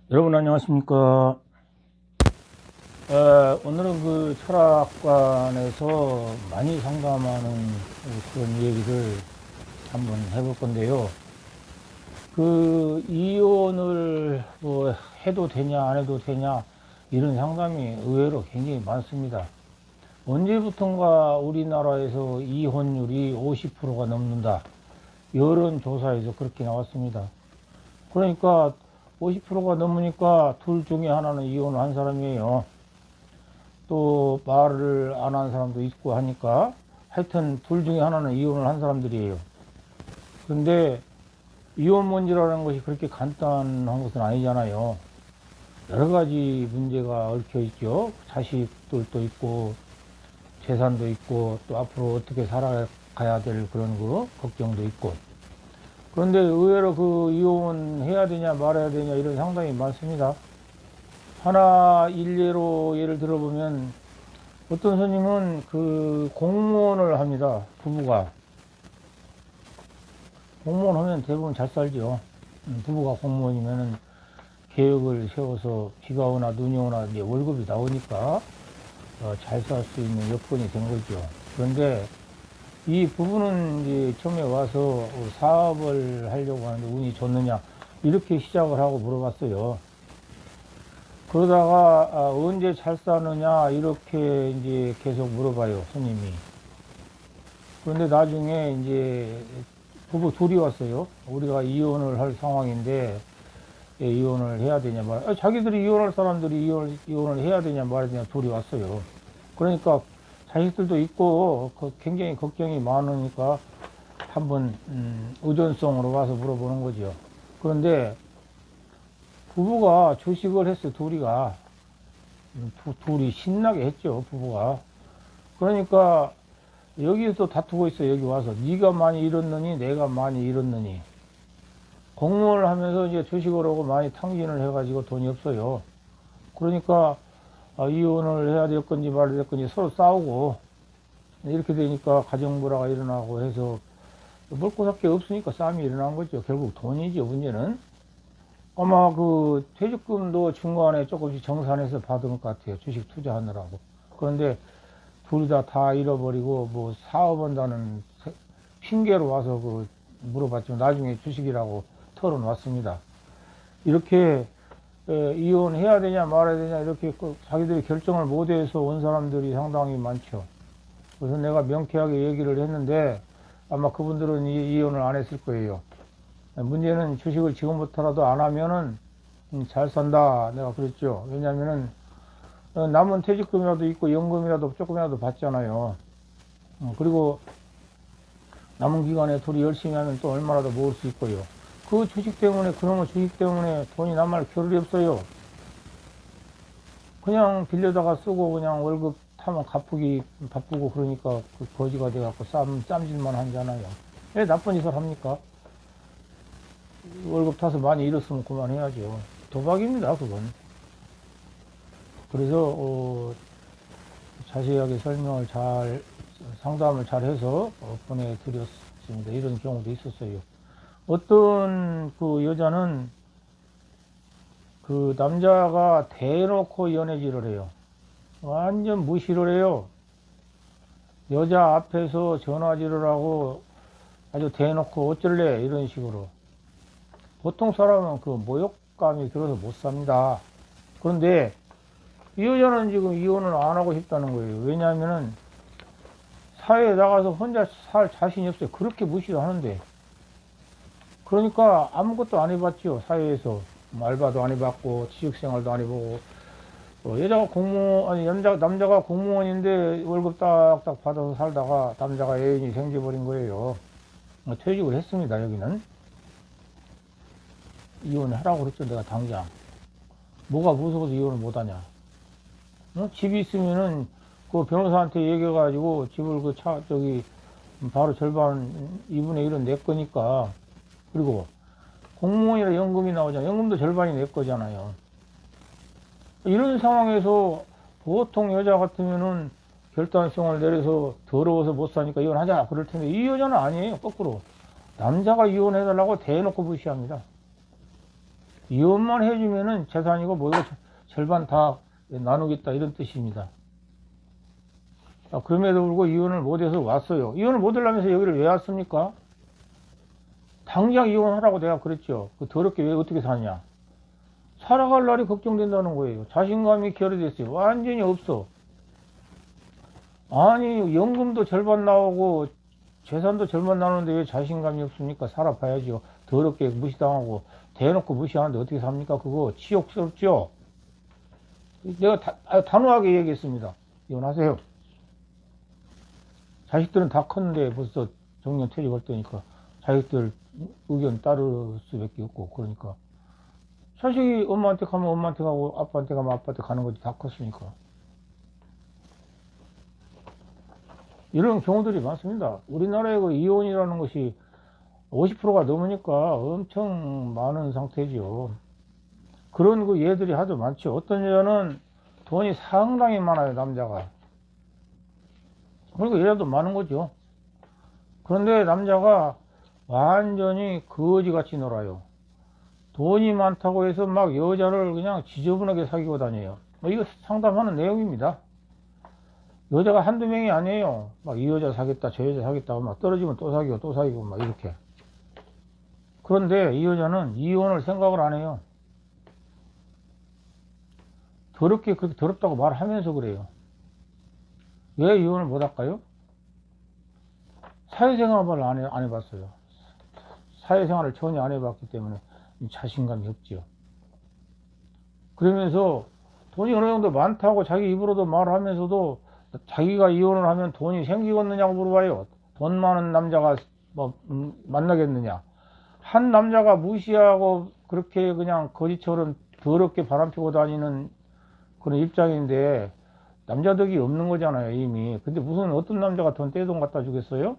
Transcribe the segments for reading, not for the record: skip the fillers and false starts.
여러분 안녕하십니까. 오늘은 그 철학관에서 많이 상담하는 그런 얘기를 한번 해볼 건데요. 그 이혼을 뭐 해도 되냐 안 해도 되냐 이런 상담이 의외로 굉장히 많습니다. 언제부턴가 우리나라에서 이혼율이 50%가 넘는다, 여론조사에서 그렇게 나왔습니다. 그러니까 50%가 넘으니까 둘 중에 하나는 이혼을 한 사람이에요. 또 말을 안 한 사람도 있고 하니까 하여튼 둘 중에 하나는 이혼을 한 사람들이에요. 그런데 이혼 문제라는 것이 그렇게 간단한 것은 아니잖아요. 여러 가지 문제가 얽혀 있죠. 자식들도 있고 재산도 있고 또 앞으로 어떻게 살아가야 될 그런 거 걱정도 있고. 그런데 의외로 그 이혼해야 되냐 말아야 되냐 이런 상담이 많습니다. 하나 일례로 예를 들어보면 어떤 스님은 그 공무원을 합니다. 부부가 공무원 하면 대부분 잘 살죠. 부부가 공무원이면은 계획을 세워서 비가 오나 눈이 오나 이제 월급이 나오니까 잘 살 수 있는 여건이 된 거죠. 그런데 이 부부는 이제 처음에 와서 사업을 하려고 하는데 운이 좋느냐 이렇게 시작을 하고 물어봤어요. 그러다가 언제 잘 사느냐 이렇게 이제 계속 물어봐요, 스님이. 그런데 나중에 이제 부부 둘이 왔어요. 우리가 이혼을 할 상황인데 이혼을 해야 되냐 자기들이 이혼할 사람들이 이혼을 해야 되냐 말아야 되냐 둘이 왔어요. 그러니까 자식들도 있고 굉장히 걱정이 많으니까 한번 의존성으로 와서 물어보는 거죠. 그런데 부부가 주식을 했어요. 둘이 신나게 했죠, 부부가. 그러니까 여기서 다투고 있어요. 여기 와서 네가 많이 잃었느니 내가 많이 잃었느니. 공무원을 하면서 이제 주식을 하고 많이 탕진을 해가지고 돈이 없어요. 그러니까 이혼을 해야 될 건지 말아야 될 건지 서로 싸우고, 이렇게 되니까 가정불화가 일어나고 해서 먹고 살 게 없으니까 싸움이 일어난 거죠. 결국 돈이죠, 문제는. 아마 그 퇴직금도 중간에 조금씩 정산해서 받은 것 같아요. 주식 투자하느라고. 그런데 둘 다 잃어버리고 뭐 사업한다는 핑계로 와서 그 물어봤지만 나중에 주식이라고 털어놨습니다. 이렇게 이혼해야 되냐 말아야 되냐 이렇게 자기들이 결정을 못해서 온 사람들이 상당히 많죠. 그래서 내가 명쾌하게 얘기를 했는데 아마 그분들은 이혼을 안 했을 거예요. 문제는 주식을 지금부터라도 안 하면은 잘 산다 내가 그랬죠. 왜냐면은 남은 퇴직금이라도 있고 연금이라도 조금이라도 받잖아요. 그리고 남은 기간에 둘이 열심히 하면 또 얼마나 더 모을 수 있고요. 그 주식 때문에, 그놈의 주식 때문에 돈이 남할 겨를이 없어요. 그냥 빌려다가 쓰고 그냥 월급 타면 갚기 바쁘고 그러니까 그 거지가 돼갖고 쌈질만 하잖아요. 왜 나쁜 짓을 합니까? 월급 타서 많이 잃었으면 그만해야죠. 도박입니다, 그건. 그래서 자세하게 상담을 잘 해서 보내드렸습니다. 이런 경우도 있었어요. 어떤 그 여자는 그 남자가 대놓고 연애질을 해요. 완전 무시를 해요. 여자 앞에서 전화질을 하고 아주 대놓고 어쩔래 이런 식으로. 보통 사람은 그 모욕감이 들어서 못 삽니다. 그런데 이 여자는 지금 이혼을 안 하고 싶다는 거예요. 왜냐하면은 사회에 나가서 혼자 살 자신이 없어요. 그렇게 무시를 하는데. 그러니까 아무것도 안 해봤죠. 사회에서 알바도 안 해봤고 취직생활도 안 해보고 남자가 공무원인데 월급 딱딱 받아서 살다가 남자가 애인이 생겨버린 거예요. 퇴직을 했습니다. 여기는 이혼을 하라고 그랬죠. 내가 당장. 뭐가 무서워서 이혼을 못하냐. 집이 있으면은 그 변호사한테 얘기해가지고 집을 바로 절반 2분의 1은 내 거니까. 그리고 공무원이라 연금이 나오잖아요. 연금도 절반이 내 거잖아요. 이런 상황에서 보통 여자 같으면은 결단성을 내려서 더러워서 못 사니까 이혼하자 그럴 텐데 이 여자는 아니에요. 거꾸로 남자가 이혼해달라고 대놓고 무시합니다. 이혼만 해주면은 재산이고 뭐이고 절반 다 나누겠다 이런 뜻입니다. 그럼에도 불구하고 이혼을 못해서 왔어요. 이혼을 못하려면서 여기를 왜 왔습니까? 당장 이혼하라고 내가 그랬죠. 그 더럽게 왜 어떻게 사냐. 살아갈 날이 걱정된다는 거예요. 자신감이 결여됐어요. 완전히 없어. 아니 연금도 절반 나오고 재산도 절반 나오는데 왜 자신감이 없습니까? 살아봐야죠. 더럽게 무시당하고 대놓고 무시하는데 어떻게 삽니까? 그거 치욕스럽죠. 내가 단호하게 얘기했습니다. 이혼하세요. 자식들은 다 컸는데 벌써 정년 퇴직할 때니까 자식들 의견 따를 수밖에 없고 그러니까 자식이 엄마한테 가면 엄마한테 가고 아빠한테 가면 아빠한테 가는 거지. 다 컸으니까. 이런 경우들이 많습니다. 우리나라의 그 이혼이라는 것이 50%가 넘으니까 엄청 많은 상태죠. 그런 그 예들이 아주 많죠. 어떤 여자는 돈이 상당히 많아요, 남자가. 그리고 여자도 많은 거죠. 그런데 남자가 완전히 거지같이 놀아요. 돈이 많다고 해서 막 여자를 그냥 지저분하게 사귀고 다녀요. 이거 상담하는 내용입니다. 여자가 한두 명이 아니에요. 막 이 여자 사겠다, 저 여자 사겠다, 막 떨어지면 또 사귀고 또 사귀고 막 이렇게. 그런데 이 여자는 이혼을 생각을 안 해요. 더럽게 그렇게 더럽다고 말하면서 그래요. 왜 이혼을 못 할까요? 사회생활을 안 해봤어요. 사회생활을 전혀 안 해봤기 때문에 자신감이 없지요. 그러면서 돈이 어느 정도 많다고 자기 입으로도 말하면서도 자기가 이혼을 하면 돈이 생기겠느냐고 물어봐요. 돈 많은 남자가 뭐 만나겠느냐. 한 남자가 무시하고 그렇게 그냥 거지처럼 더럽게 바람피고 다니는 그런 입장인데 남자 덕이 없는 거잖아요, 이미. 근데 무슨 어떤 남자가 돈 떼돈 갖다 주겠어요?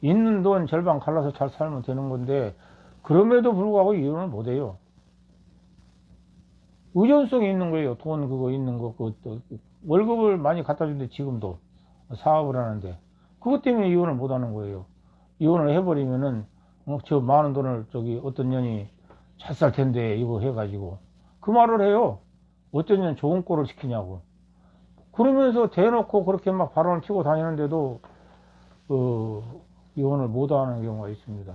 있는 돈 절반 갈라서 잘 살면 되는 건데 그럼에도 불구하고 이혼을 못 해요. 의존성이 있는 거예요. 돈 그거 있는 거. 월급을 많이 갖다 주는데 지금도 사업을 하는데 그것 때문에 이혼을 못 하는 거예요. 이혼을 해버리면은 저 많은 돈을 저기 어떤 년이 잘 살 텐데 이거 해가지고 그 말을 해요. 어떤 년 좋은 꼴을 시키냐고. 그러면서 대놓고 그렇게 막 발언을 피고 다니는데도 이혼을 못 하는 경우가 있습니다.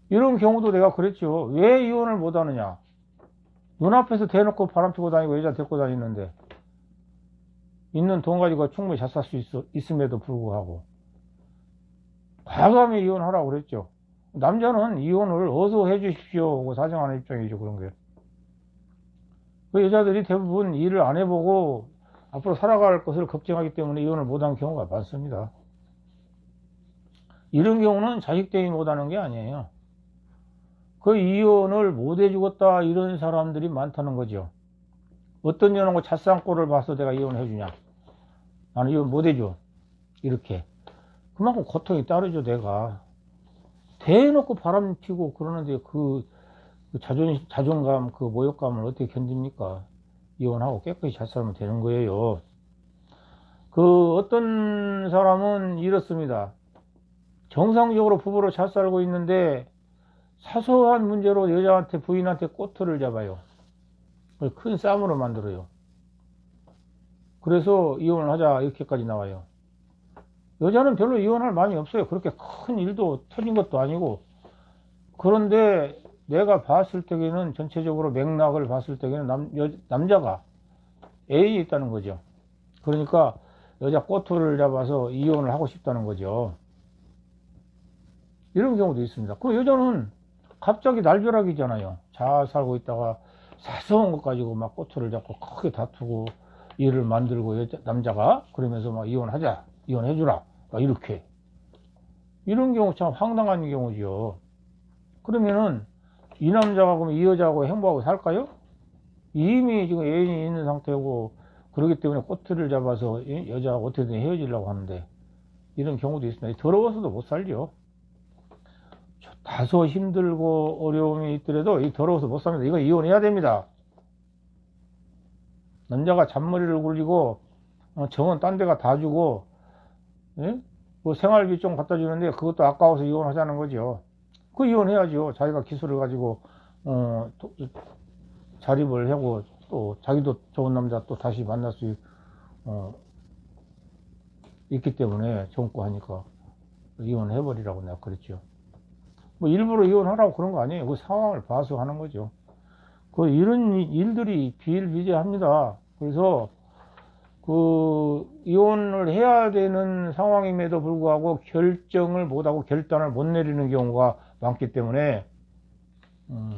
이런 경우도 내가 그랬죠. 왜 이혼을 못 하느냐. 눈앞에서 대놓고 바람 피고 다니고 여자 데리고 다니는데 있는 돈 가지고 충분히 잘 살 수 있음에도 불구하고 과감히 이혼하라고 그랬죠. 남자는 이혼을 어서 해주십시오 하고 사정하는 입장이죠. 그런 게. 그 여자들이 대부분 일을 안 해보고 앞으로 살아갈 것을 걱정하기 때문에 이혼을 못한 경우가 많습니다. 이런 경우는 자식 때문에 못하는 게 아니에요. 그 이혼을 못 해주겠다 이런 사람들이 많다는 거죠. 어떤 년하고 잣상꼴을 봐서 내가 이혼해 주냐. 나는 이혼 못 해줘. 이렇게. 그만큼 고통이 따르죠, 내가. 대놓고 바람 피고 그러는데 그 자존감, 그 모욕감을 어떻게 견딥니까? 이혼하고 깨끗이 잘 살면 되는 거예요. 그 어떤 사람은 이렇습니다. 정상적으로 부부로 잘 살고 있는데 사소한 문제로 여자한테 부인한테 꼬투리를 잡아요. 그걸 큰 싸움으로 만들어요. 그래서 이혼을 하자 이렇게까지 나와요. 여자는 별로 이혼할 마음이 없어요. 그렇게 큰 일도 터진 것도 아니고. 그런데 내가 봤을 때에는 전체적으로 맥락을 봤을 때에는 남자가 애인이 있다는 거죠. 그러니까 여자 꼬투리를 잡아서 이혼을 하고 싶다는 거죠. 이런 경우도 있습니다. 그 여자는 갑자기 날벼락이잖아요. 잘 살고 있다가 사소한 것 가지고 막 꼬투리를 잡고 크게 다투고 일을 만들고 남자가 그러면서 막 이혼하자, 이혼해주라, 막 이렇게. 이런 경우 참 황당한 경우죠. 그러면은 이 남자가 그럼 이 여자하고 행복하고 살까요? 이미 지금 애인이 있는 상태고 그러기 때문에 꼬투리를 잡아서 여자하고 어떻게든 헤어지려고 하는데 이런 경우도 있습니다. 더러워서도 못 살죠. 다소 힘들고 어려움이 있더라도 이 더러워서 못 삽니다. 이거 이혼해야 됩니다. 남자가 잔머리를 굴리고 정은 딴 데가 다 주고 뭐 생활비 좀 갖다 주는데 그것도 아까워서 이혼하자는 거죠. 그 이혼해야죠. 자기가 기술을 가지고 자립을 하고 또 자기도 좋은 남자 또 다시 만날 수 있기 때문에 젊고 하니까 이혼해버리라고 내가 그랬죠. 뭐 일부러 이혼하라고 그런 거 아니에요. 그 상황을 봐서 하는 거죠. 그 이런 일들이 비일비재합니다. 그래서 그 이혼을 해야 되는 상황임에도 불구하고 결정을 못하고 결단을 못 내리는 경우가 많기 때문에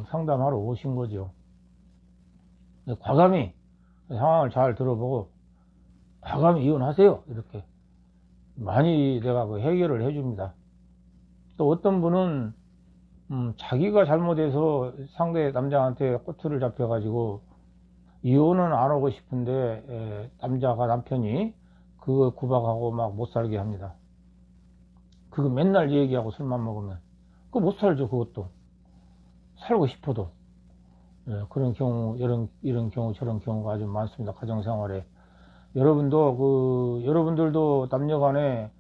상담하러 오신 거죠. 과감히 상황을 잘 들어보고 과감히 이혼하세요. 이렇게 많이 내가 그 해결을 해줍니다. 또 어떤 분은 자기가 잘못해서 상대 남자한테 꼬투리를 잡혀가지고 이혼은 안 하고 싶은데 남편이 그거 구박하고 막 못 살게 합니다. 그거 맨날 얘기하고 술만 먹으면 그거 못 살죠. 그것도 살고 싶어도. 그런 경우 이런 경우 저런 경우가 아주 많습니다. 가정생활에 여러분들도 남녀간에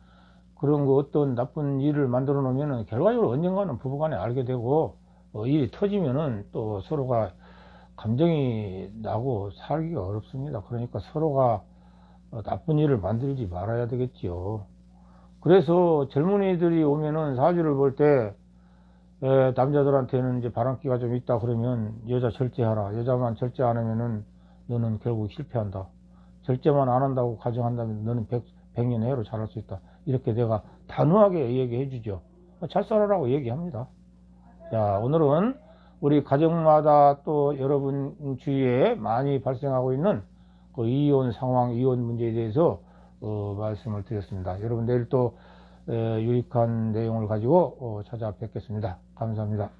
그런 거 어떤 나쁜 일을 만들어 놓으면은 결과적으로 언젠가는 부부간에 알게 되고 일이 터지면은 또 서로가 감정이 나고 살기가 어렵습니다. 그러니까 서로가 나쁜 일을 만들지 말아야 되겠지요. 그래서 젊은이들이 오면은 사주를 볼 때 남자들한테는 이제 바람기가 좀 있다 그러면 여자 절제하라. 여자만 절제 안 하면은 너는 결국 실패한다. 절제만 안 한다고 가정한다면 너는 백년해로 잘할 수 있다. 이렇게 내가 단호하게 얘기해 주죠. 잘 살아라고 얘기합니다. 자, 오늘은 우리 가정마다 또 여러분 주위에 많이 발생하고 있는 그 이혼 상황, 이혼 문제에 대해서 말씀을 드렸습니다. 여러분 내일 또 유익한 내용을 가지고 찾아뵙겠습니다. 감사합니다.